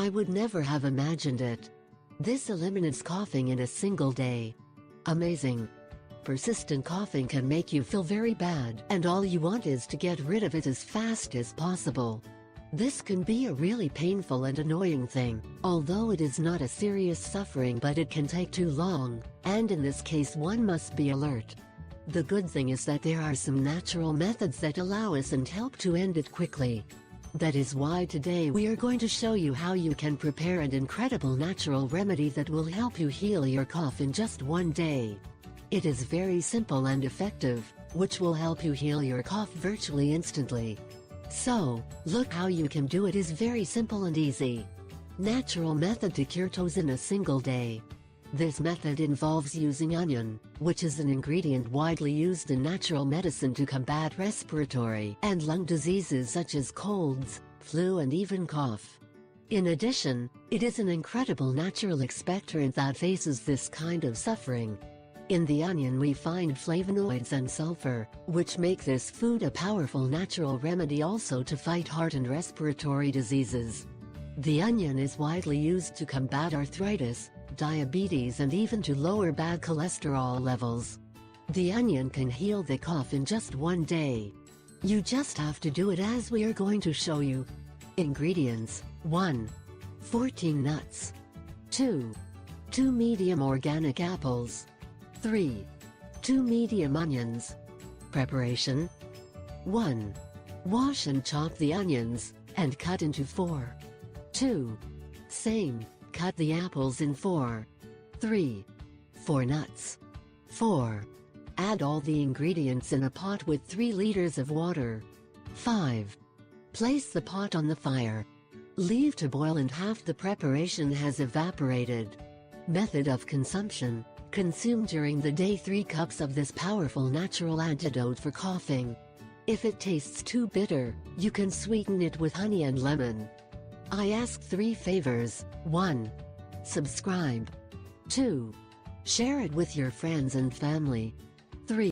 I would never have imagined it. This eliminates coughing in a single day. Amazing. Persistent coughing can make you feel very bad, and all you want is to get rid of it as fast as possible. This can be a really painful and annoying thing, although it is not a serious suffering, but it can take too long, and in this case one must be alert. The good thing is that there are some natural methods that allow us and help to end it quickly. That is why today we are going to show you how you can prepare an incredible natural remedy that will help you heal your cough in just one day. It is very simple and effective, which will help you heal your cough virtually instantly. So, look how you can do it is very simple and easy. Natural method to cure tos in a single day. This method involves using onion, which is an ingredient widely used in natural medicine to combat respiratory and lung diseases such as colds, flu and even cough. In addition, it is an incredible natural expectorant that faces this kind of suffering. In the onion we find flavonoids and sulfur, which make this food a powerful natural remedy also to fight heart and respiratory diseases. The onion is widely used to combat arthritis, diabetes and even to lower bad cholesterol levels. The onion can heal the cough in just one day. You just have to do it as we are going to show you. Ingredients: 1. 14 nuts. 2. 2 medium organic apples. 3. 2 medium onions. Preparation: 1. Wash and chop the onions, and cut into 4. 2. Same, cut the apples in 4. 3. 4 nuts. 4. Add all the ingredients in a pot with 3 liters of water. 5. Place the pot on the fire. Leave to boil and half the preparation has evaporated. Method of consumption: consume during the day 3 cups of this powerful natural antidote for coughing. If it tastes too bitter, you can sweeten it with honey and lemon. I ask 3 favors: 1. Subscribe. 2. Share it with your friends and family. 3.